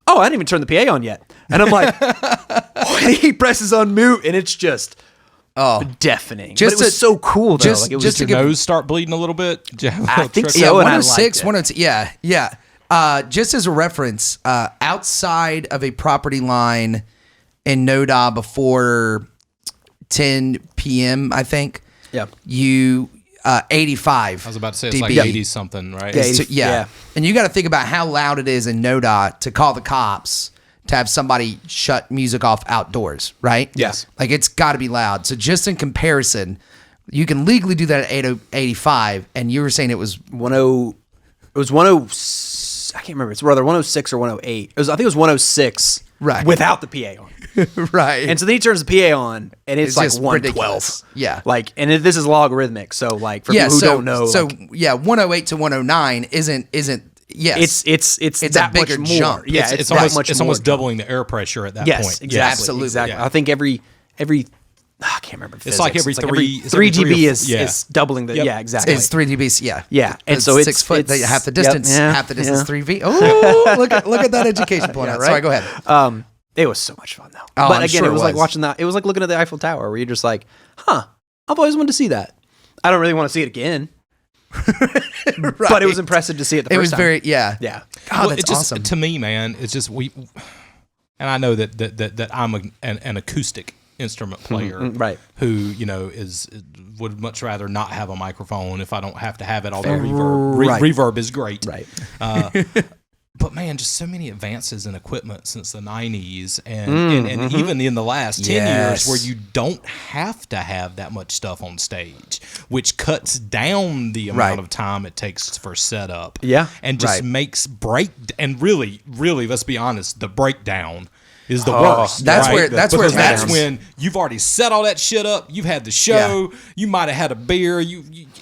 oh, I didn't even turn the PA on yet. And I'm like, and he presses on mute, and it's just deafening. But it was so cool though. just- It was Did your nose start bleeding a little bit? Did you have a I little think trick? so. Yeah, and I 106, liked it. 102. Yeah. Just as a reference, outside of a property line in NODA before 10 p.m., I think. Yeah. You 85. I was about to say it's dB. like 80 something, right? Yeah, So, yeah. And you got to think about how loud it is in NODA to call the cops to have somebody shut music off outdoors, right? Yes. Like it's got to be loud. So just in comparison, you can legally do that at 85, and you were saying it was 10. It was 10. I can't remember. It's rather 106 or 108. I think it was 106. Right. Without the PA on. right. And so then he turns the PA on, and it's just 112. ridiculous. Yeah. This is logarithmic. So for people who don't know, So 108 to 109 isn't. Yes. it's a that bigger much more. jump. Yeah, It's that almost much it's more almost jump. doubling the air pressure at that Yes, point. exactly. Yes. Absolutely. Exactly. Yeah. I think every I can't remember. It's like every physics. it's 3 every 3 dB or is doubling the. Yep. Yeah, exactly. It's 3 dBs. Yeah. Yeah, and It's so it's 6 foot. it's- half the yep, distance. yeah, half the distance. yeah. 3 V. Oh, look at that education point out. right? Sorry, go ahead. It was so much fun though. Oh, but I'm again, sure it was it like was. watching that. It was like looking at the Eiffel Tower, where you're just like, huh, I've always wanted to see that. I don't really want to see it again. But it was impressive to see it the first time. Yeah. God, Well, that's it just, awesome. To me, man, it's just and I know that I'm an acoustic instrument player, right? Who would much rather not have a microphone if I don't have to have it. Although reverb is great, right? But man, just so many advances in equipment since the 90s and even in the last 10 years where you don't have to have that much stuff on stage, which cuts down the amount of time it takes for setup. Yeah. And just makes and really, let's be honest, the breakdown is the worst. That's right? where that's when you've already set all that shit up. You've had the show. You might have had a beer.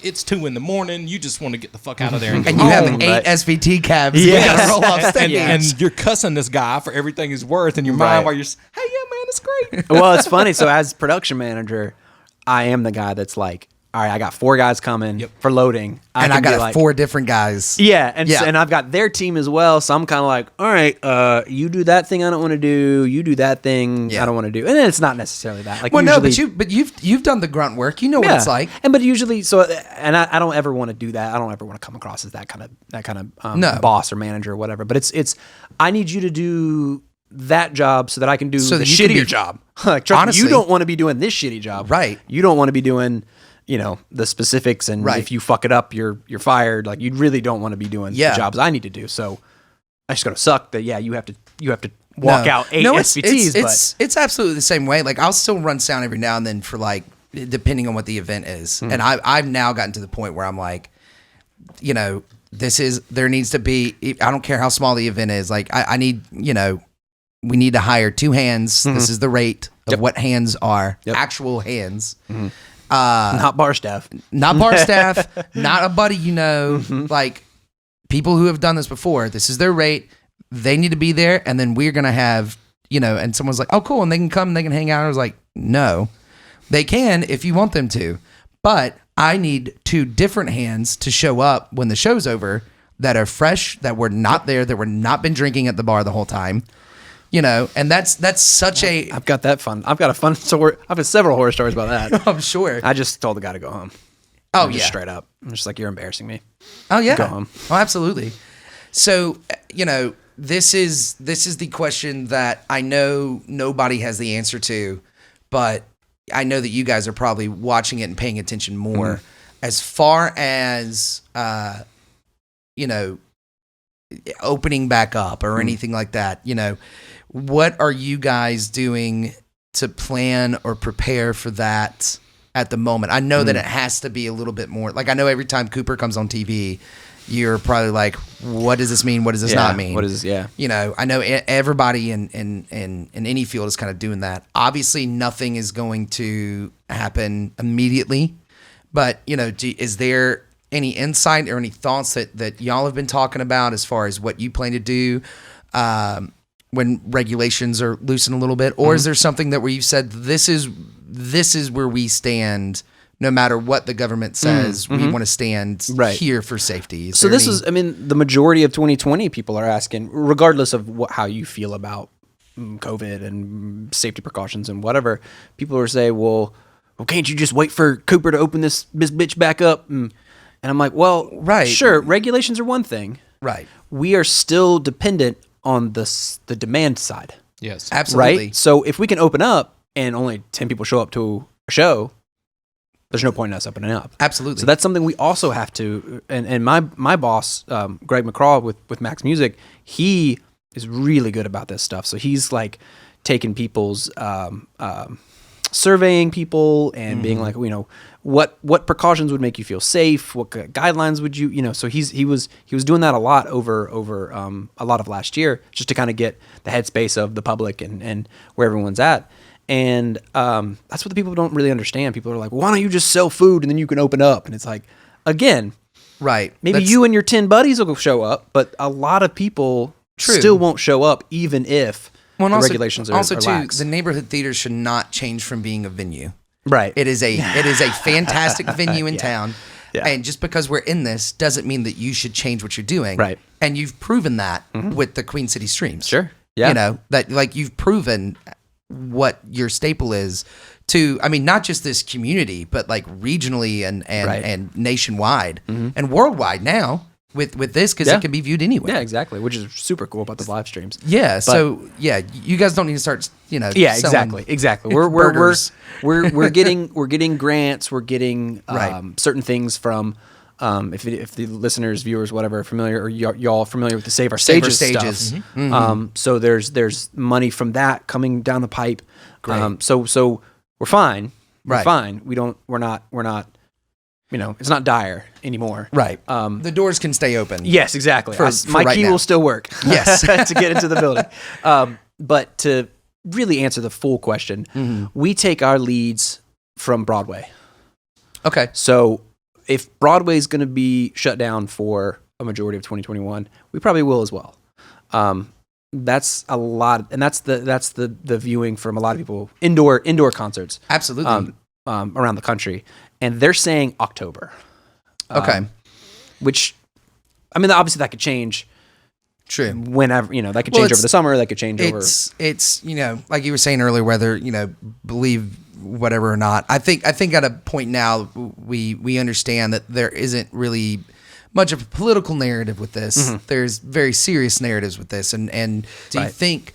It's 2 a.m. You just want to get the fuck out of there and go you home. have 8 SVT cabs. You gotta roll off stage. And you're cussing this guy for everything he's worth in your mind while you're, hey, yeah, man, it's great. Well, it's funny. So as production manager, I am the guy that's like, all right, I got 4 guys coming for loading. And I got 4 different guys. Yeah, and I've got their team as well. So I'm kind of like, all right, you do that thing I don't want to do. You do that thing I don't want to do. And then it's not necessarily that. Like, well, usually, no, but you've done the grunt work. You know what it's like. But usually, I don't ever want to do that. I don't ever want to come across as that kind of boss or manager or whatever. But it's I need you to do that job so that I can do the shittier job. Like, trust me, you don't want to be doing this shitty job, right? You don't want to be doing the specifics, and if you fuck it up, you're fired. Like, you really don't want to be doing the jobs I need to do. So I just gotta suck that. Yeah, you have to walk out 8 SVTs. It's absolutely the same way. Like, I'll still run sound every now and then for, like, depending on what the event is. And I've now gotten to the point where I'm like, there needs to be. I don't care how small the event is. Like, I need we need to hire 2 hands. This is the rate of what hands are actual hands. Not bar staff, not a buddy, like people who have done this before. This is their rate. They need to be there. And then we're going to have, and someone's like, oh, cool. And they can come and they can hang out. I was like, no, they can if you want them to, but I need 2 different hands to show up when the show's over that are fresh, that were not there, that were not been drinking at the bar the whole time. And that's such a. I've got that fun. I've got a fun story. I've had several horror stories about that. I'm sure. I just told the guy to go home. Just straight up. I'm just like, you're embarrassing me. Oh yeah. Go home. Oh, absolutely. So this is the question that I know nobody has the answer to, but I know that you guys are probably watching it and paying attention more. As far as opening back up or anything like that, what are you guys doing to plan or prepare for that at the moment? I know that it has to be a little bit more. Like, I know every time Cooper comes on TV, you're probably like, what does this mean? What does this not mean? What is this? Yeah. I know everybody in any field is kind of doing that. Obviously, nothing is going to happen immediately, but, is there any insight or any thoughts that y'all have been talking about as far as what you plan to do when regulations are loosened a little bit? Or is there something where you've said, this is where we stand, no matter what the government says, we want to stand here for safety? So the majority of 2020 people are asking, regardless of how you feel about COVID and safety precautions and whatever, people are saying, well, can't you just wait for Cooper to open this bitch back up? And I'm like, well, sure, regulations are one thing. Right. We are still dependent on the demand side. Yes. Absolutely. Right? So if we can open up and only 10 people show up to a show, there's no point in us opening up. Absolutely. So that's something we also have to, and my boss, Greg McCraw with Max Music, he is really good about this stuff. So he's like taking people's, surveying people and being like, what precautions would make you feel safe? What guidelines would you, so he was doing that a lot over a lot of last year, just to kind of get the headspace of the public and where everyone's at. And that's what the people don't really understand. People are like, why don't you just sell food and then you can open up? And it's like, again, right. Maybe you and your 10 buddies will show up, but a lot of people still won't show up, even if the regulations are lax. The neighborhood theater should not change from being a venue. Right. It is a fantastic venue in town. Yeah. And just because we're in this doesn't mean that you should change what you're doing. Right. And you've proven that with the Queen City Streams. Sure. Yeah. That, like, you've proven what your staple is to, I mean, not just this community, but like regionally and nationwide and worldwide now with this, because it can be viewed anywhere. Yeah, exactly. Which is super cool about the live streams. Yeah. So you guys don't need to start, Yeah, exactly. We're getting grants. We're getting certain things from. If the listeners, viewers, whatever, are familiar, or y'all familiar with the Save Our Stages stuff. So there's money from that coming down the pipe. Great. So we're fine. We're Right. fine. We're not. It's not dire anymore. Right. The doors can stay open. Yes, exactly. For My right key now. will still work. Yes. To get into the building. But to really answer the full question, we take our leads from Broadway. Okay. So if Broadway is going to be shut down for a majority of 2021, we probably will as well. That's a lot, and that's the viewing from a lot of people, indoor concerts. Absolutely. Around the country, and they're saying October. Okay. Which, I mean, obviously that could change. True. Whenever, that could change over the summer. That could change over. It's like you were saying earlier, whether believe whatever or not. I think at a point now we understand that there isn't really much of a political narrative with this. There's very serious narratives with this, and do you think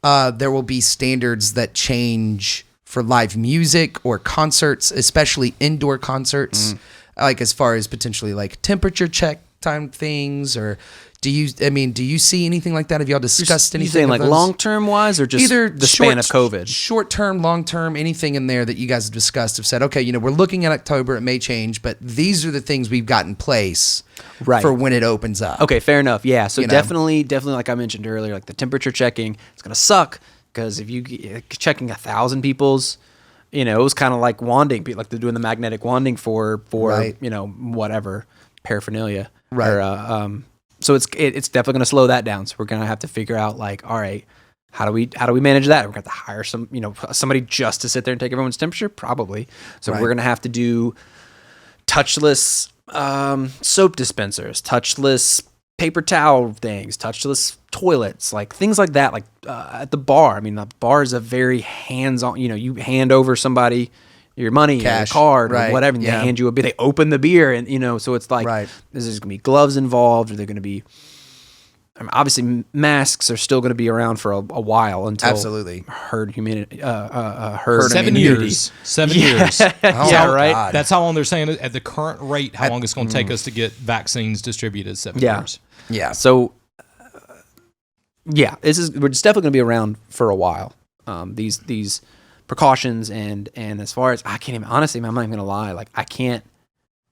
there will be standards that change for live music or concerts, especially indoor concerts, like as far as potentially like temperature check time things, or do you see anything like that? Have y'all discussed anything? You saying like long term wise, or just either the span of COVID? Short term, long term, anything in there that you guys have discussed, have said, okay, we're looking at October, it may change, but these are the things we've got in place for when it opens up. Okay, fair enough. Yeah, so definitely, like I mentioned earlier, like the temperature checking, it's gonna suck because if you checking 1,000 people's, it was kind of like wanding, like they're doing the magnetic wanding for whatever paraphernalia, right? Or, so it's definitely going to slow that down. So we're going to have to figure out like, all right, how do we manage that? We're going to have to hire somebody just to sit there and take everyone's temperature, probably. So we're going to have to do touchless soap dispensers, touchless paper towel things, touchless toilets, like things like that. Like at the bar, I mean, the bar is a very hands-on. You hand over somebody your money, cash, or your card, or whatever, and they hand you a beer. They open the beer, and so it's like, is there going to be gloves involved? Are there going to be? I mean, obviously, masks are still going to be around for a while until herd immunity. Herd 7 years. 7 years. Right. God. That's how long they're saying at the current rate. How long it's going to take us to get vaccines distributed? 7 years. Yeah. So, we're just definitely going to be around for a while. These precautions and as far as I can't even, honestly, I'm not even gonna lie, like I can't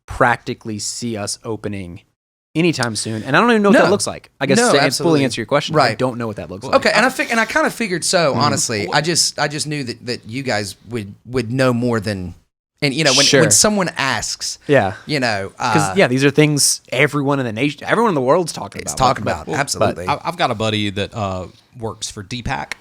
practically see us opening anytime soon, and I don't even know what that looks like. I guess to fully answer your question, I don't know what that looks like. Okay, and I kind of figured so. Honestly, I just knew that you guys would know more than, and when someone asks, because these are things everyone in the nation, everyone in the world's talking about. Absolutely. I've got a buddy that works for DPAC.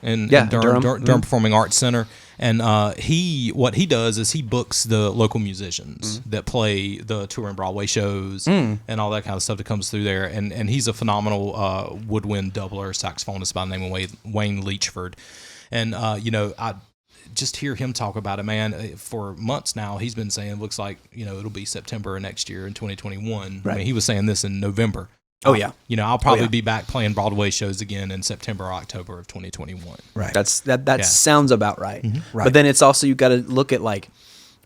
In Durham Performing Arts Center, and what he does is he books the local musicians that play the touring Broadway shows and all that kind of stuff that comes through there, and he's a phenomenal woodwind doubler, saxophonist by the name of Wayne Leachford, and I just hear him talk about it, man. For months now, he's been saying it looks like it'll be September next year in 2021. I mean, he was saying this in November. I'll probably be back playing Broadway shows again in September or October of 2021. Right. That sounds about right. Right. But then it's also, you got to look at like,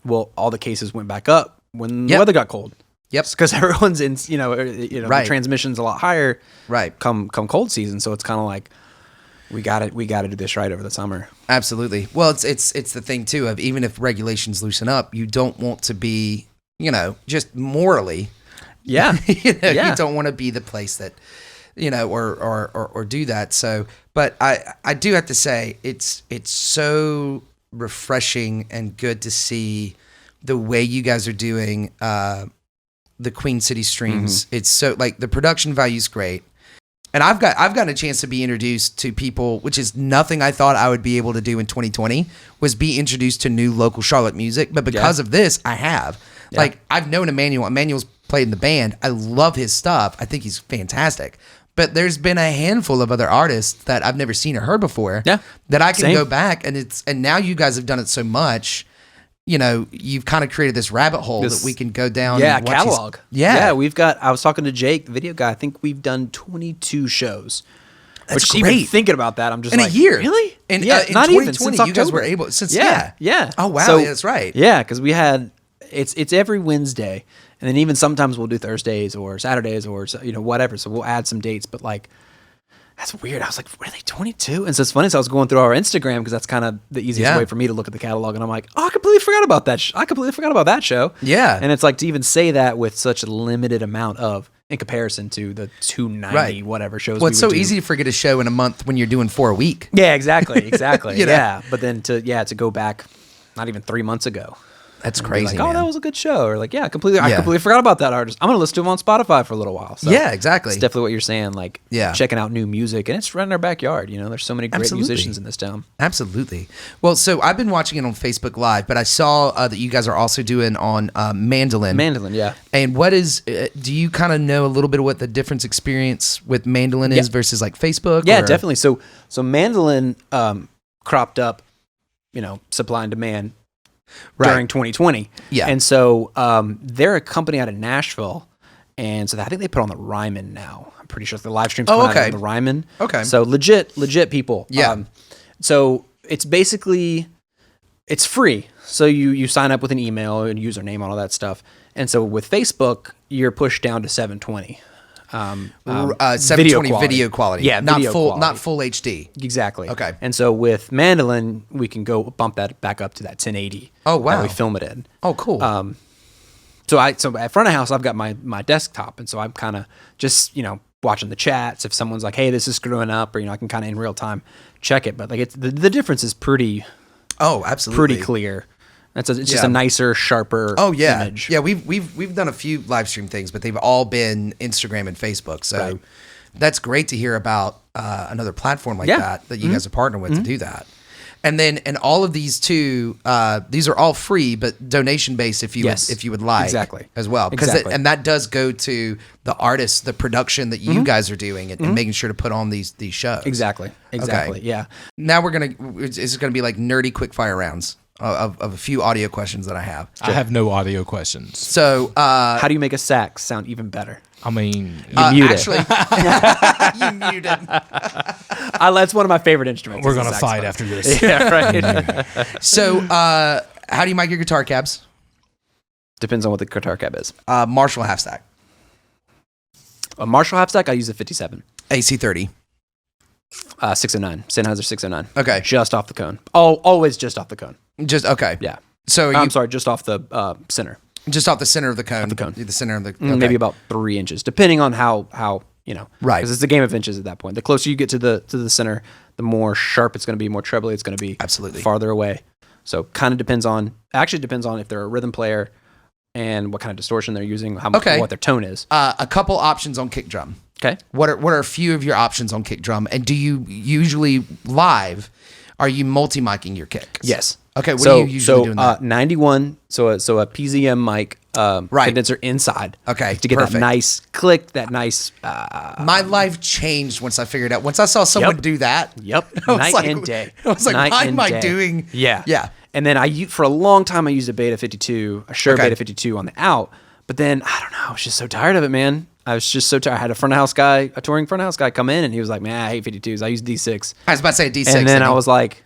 well, all the cases went back up when the weather got cold. Yep. Because everyone's in, the transmission's a lot higher. Right. Come cold season, so it's kind of like we got to do this right over the summer. Absolutely. Well, it's the thing too of even if regulations loosen up, you don't want to be, just morally. Yeah. You don't want to be the place that, or do that. So, but I do have to say it's so refreshing and good to see the way you guys are doing the Queen City streams. It's so like the production value is great. And I've gotten a chance to be introduced to people, which is nothing I thought I would be able to do in 2020, was be introduced to new local Charlotte music. But because of this, I have. Like, I've known Emmanuel. Emmanuel's played in the band. I love his stuff. I think he's fantastic. But there's been a handful of other artists that I've never seen or heard before. Yeah. That I can Same. go back and now you guys have done it so much, you know, you've kind of created this rabbit hole that we can go down. Yeah, and watch catalog. Yeah, we've got. I was talking to Jake, the video guy. I think we've done 22 shows. That's which great. Even thinking about that, I'm just in like, a year. really? In, Yeah, in not 2020, even since you guys October. were able since Yeah. Oh wow, So, yeah, that's right. Yeah, because we had it's every Wednesday, and then even sometimes we'll do Thursdays or Saturdays or whatever. So we'll add some dates, but like. That's weird. I was like, what are they, 22? And so it's funny. So I was going through our Instagram because that's kind of the easiest way for me to look at the catalog. And I'm like, oh, I completely forgot about that. I completely forgot about that show. Yeah. And it's like to even say that with such a limited amount in comparison to the 290 whatever shows. Well, it's so easy to forget a show in a month when you're doing 4 a week. Yeah, exactly. You know? Yeah. But then to go back not even 3 months ago. That's And crazy. be like, man. oh, that was a good show. Or like, I completely forgot about that artist. I'm going to listen to him on Spotify for a little while. So yeah, exactly. it's definitely what you're saying. Like, checking out new music, and it's right in our backyard. You know, there's so many great musicians in this town. Absolutely. Well, so I've been watching it on Facebook Live, but I saw that you guys are also doing on Mandolin. Mandolin, yeah. And what is? Do you kind of know a little bit of what the difference experience with Mandolin is versus like Facebook? Yeah, or? definitely. So Mandolin cropped up, supply and demand. During 2020. Yeah. And so they're a company out of Nashville. And so I think they put on the Ryman now. I'm pretty sure the live stream's coming out on the Ryman. Okay. So legit people. Yeah. So it's basically, it's free. So you sign up with an email and username and all that stuff. And so with Facebook, you're pushed down to 720. 720 video quality. Yeah, not video full, quality. not full HD. Exactly. Okay. And so with Mandolin, we can go bump that back up to that 1080. Oh, wow. That we film it in. Oh, cool. So at front of house, I've got my desktop, and so I'm kind of just watching the chats. If someone's like, "Hey, this is screwing up," or I can kind of in real time check it. But like it's the difference is pretty. Oh, absolutely. Pretty clear. It's just a nicer, sharper. Image. Yeah. We've done a few live stream things, but they've all been Instagram and Facebook. So that's great to hear about another platform like that you guys are partnering with to do that. And then all of these too, these are all free, but donation based if you would like as well. Because and that does go to the artists, the production that you guys are doing and making sure to put on these shows. Exactly. Okay. Yeah. Now it's gonna be like nerdy quick fire rounds of a few audio questions that I have. I have no audio questions. So how do you make a sax sound even better? I mean, you mute actually, you muted. That's one of my favorite instruments. We're gonna fight after this. Yeah, right. So, how do you mic your guitar cabs? Depends on what the guitar cab is. Marshall half stack. A Marshall half stack, I use a 57. AC30. 609. Sennheiser 609. Okay. Just off the cone. Always just off the cone. Just okay. Yeah. So I'm sorry, just off the center. Just off the center of the cone. The center of the okay. Maybe about 3 inches, depending on how right, because it's a game of inches at that point. The closer you get to the center, the more sharp it's going to be, more trebly it's going to be. Absolutely. Farther away. So kind of depends on if they're a rhythm player and what kind of distortion they're using, what their tone is. A couple options on kick drum. Okay. What are a few of your options on kick drum? And do you usually live? Are you multi-micing your kicks? Yes. Okay. What are you usually doing? 91. So a PZM mic. Condenser inside. Okay, to get perfect. that nice click, that nice. My life changed once I figured out. Once I saw someone do that. Yep. Night and day. I was like, why am I doing? Yeah. Yeah. And then for a long time I used a Beta 52, a Shure Beta 52 on the out. But then I don't know, I was just so tired of it, man. I was just so tired. I had a touring front of house guy come in, and he was like, "Man, I hate 52s. I use D6." I was about to say D6, and then I was like,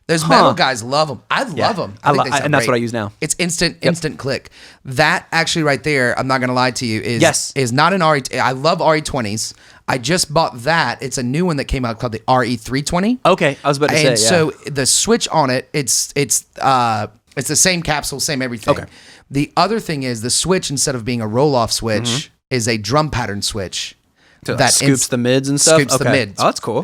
those metal guys love them. I love them. And that's what I use now. It's instant click. That actually right there, I'm not going to lie to you, is not an RE. I love RE20s. I just bought that. It's a new one that came out called the RE320. Okay, I was about to say. And so the switch on it, it's the same capsule, same everything. Okay. The other thing is the switch, instead of being a roll-off switch, is a drum pattern switch. So that scoops the mids and stuff. Scoops the mids. Oh, that's cool.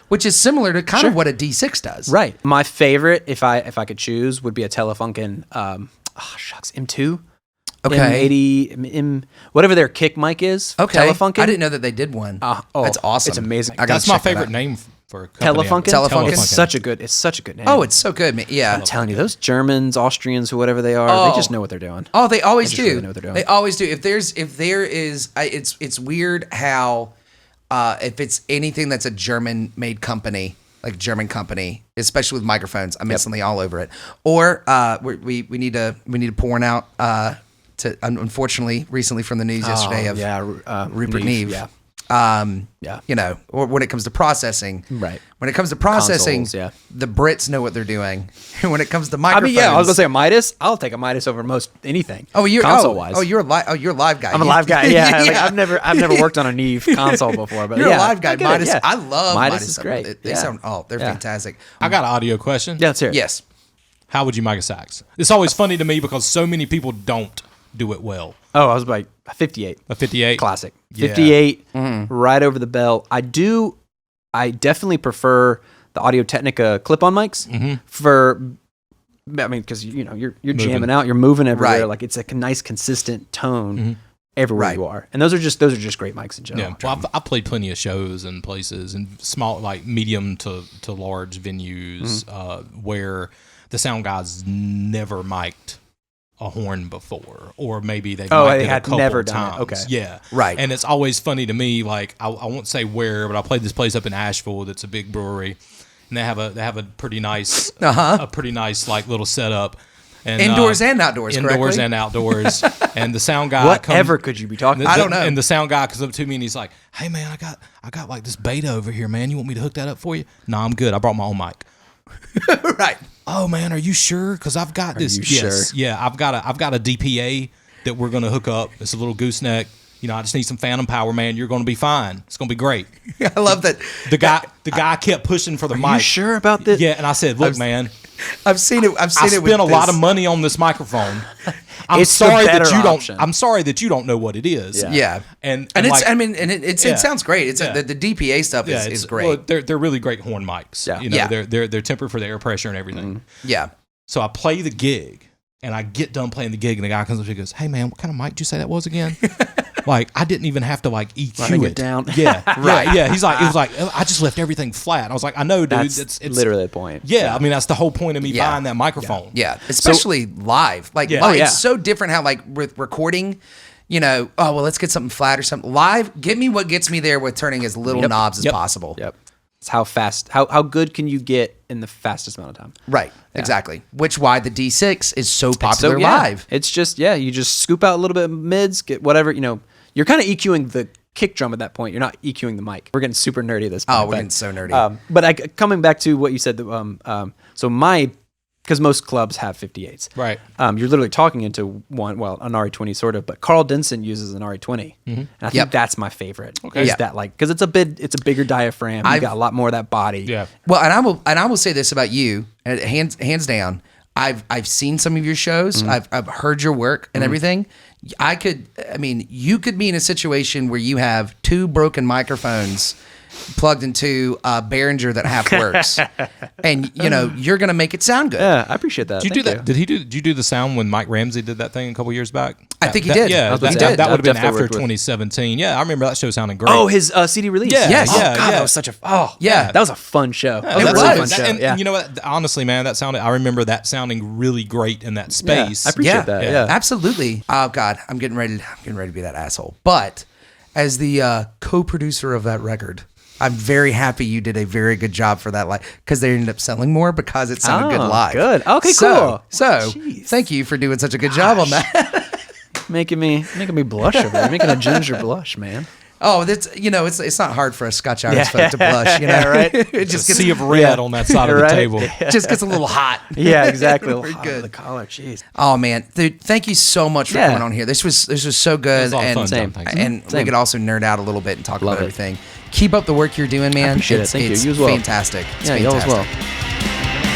Which is similar to kind of what a D6 does. Right. My favorite, if I could choose, would be a Telefunken. M2. Okay. M80, whatever their kick mic is. Okay. Telefunken. I didn't know that they did one. That's awesome. It's amazing. That's my favorite name for a company. Telefunken. It's such a good name. Oh, it's so good, man. Yeah. I'm telling you, those Germans, Austrians, whoever they are, they just know what they're doing. Oh, they always do. Really know what they're doing. They always do. If there is, it's weird how if it's anything that's a German-made company, like German company, especially with microphones, I'm instantly all over it. Or we need to pour one out to unfortunately recently from the news yesterday of Rupert Neve. Yeah. You know, or when it comes to processing, Right. When it comes to processing, Consoles, the Brits know what they're doing. And when it comes to microphones, I was gonna say a Midas. I'll take a Midas over most anything. Console wise. you're a live guy. I'm a live guy. Yeah, like I've never worked on a Neve console before, but You're a live guy. I get it, Midas. yeah. I love Midas. Is great. They sound they're fantastic. I got an audio question. Yeah, let's hear it. Yes. How would you mic a sax? It's always funny to me because so many people don't do it well. Oh, I was like 58. A 58? Classic. Yeah. 58, right over the bell. I definitely prefer the Audio-Technica clip-on mics because you're jamming out, you're moving everywhere. Right. Like it's like a nice consistent tone everywhere you are. And those are just great mics in general. Yeah, well, I've played plenty of shows and places and small, like medium to large venues where the sound guys never mic'd a horn before, or maybe they mic'd it a couple never times. done it. Okay. Yeah, Right. And it's always funny to me. Like I won't say where, but I played this place up in Asheville that's a big brewery, and they have a pretty nice like little setup. And, Indoors and outdoors, indoors correctly? and outdoors. And the sound guy Whatever could you be talking about? I don't know. And the sound guy comes up to me and he's like, "Hey man, I got like this beta over here, man. You want me to hook that up for you?" "No, I'm good. I brought my own mic." Right. "Oh man, are you sure? Because I've got this." you Yes, sure? yeah. I've got a DPA that we're gonna hook up. It's a little gooseneck. You know, I just need some phantom power, man. You're gonna be fine. It's gonna be great. I love that. The guy kept pushing for the mic. Are you sure about this? Yeah, and I said, "Look, man, I've seen it. I spent a lot of money on this microphone. I'm It's the sorry that better you option. don't. I'm sorry that you don't know what it is." Yeah. Yeah. And it's like, it sounds great. It's the DPA stuff is great. Well, they're really great horn mics. Yeah. You know, Yeah. they're tempered for the air pressure and everything. Yeah. So I play the gig, and I get done playing the gig, and the guy comes up and goes, "Hey man, what kind of mic did you say that was again?" Like I didn't even have to like EQ Writing it it down. Yeah, right. Yeah, it was like I just left everything flat. I was like, I know, dude. That's It's literally the point. Yeah, I mean that's the whole point of me Yeah. buying that microphone. Yeah, especially live. Like, Yeah. live, Oh, yeah. it's so different how, like, with recording, you know, oh, well, let's get something flat or something. Live, give me what gets me there with turning as little knobs as possible. Yep. It's how fast, how good can you get in the fastest amount of time? Right, exactly. Which why the D6 is so popular So, yeah, live. It's just, you just scoop out a little bit of mids, get whatever, you're kind of EQing the kick drum at that point. You're not EQing the mic. We're getting super nerdy at this point. Oh, we're getting so nerdy. But coming back to what you said, because most clubs have 58s. Right. You're literally talking into an RE20 sort of, but Carl Denson uses an RE20. And I think that's my favorite. Okay. Is Yeah. that like, because it's a bigger diaphragm. You got a lot more of that body. Yeah. Well, and I will say this about you, and hands down. I've seen some of your shows. I've heard your work and everything. You could be in a situation where you have two broken microphones plugged into a Behringer that half works, and you're gonna make it sound good. Yeah, I appreciate that. Did you do Thank that? Did you do the sound when Mike Ramsey did that thing a couple years back? I think he did. Yeah, I think he that did. would have been I've definitely after worked with- 2017. Yeah, I remember that show sounding great. Oh, his CD release. Yeah, Yes. yeah, Oh, God, yeah. that was such a Yeah. that was a fun show. That was It a really was. fun show. And you know what? Honestly, man, I remember that sounding really great in that space. I appreciate that. Yeah. Absolutely. Oh God, I'm getting ready to be that asshole. But as the co-producer of that record, I'm very happy you did a very good job for that live, because they ended up selling more because it sounded good live. good. Okay, So Jeez. thank you for doing such a good job on that. making me blush over there. Making a ginger blush, man. Oh, that's it's not hard for a Scotch Irish folk to blush, Yeah, right? It just Just gets sea of red on that side of the Right? table. just gets a little hot. Yeah, exactly. Very Hot good. under the collar. Jeez. Oh man, dude, thank you so much for Yeah. coming on here. This was so good, was a lot of and fun, Same. John. Thanks. and we Same. could also nerd out a little bit and talk Love about it. everything. Keep up the work you're doing, man. appreciate it. Thank you. You as well. Fantastic. It's Yeah, fantastic. y'all as well.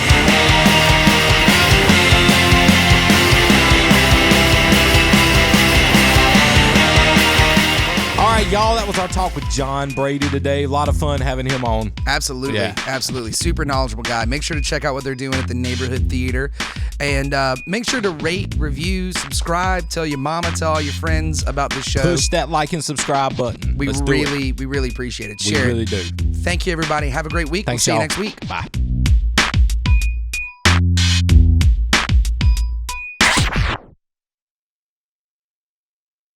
All right, y'all, that was our talk with John Brady today. A lot of fun having him on. Absolutely, Yeah. absolutely. Super knowledgeable guy. Make sure to check out what they're doing at the Neighborhood Theater, and make sure to rate, review, subscribe, tell your mama, tell all your friends about the show. Push that like and subscribe button. We Let's do it. really appreciate it. We Share really it. do. Thank you, everybody. Have a great week. Thanks, We'll see y'all. you next week. Bye.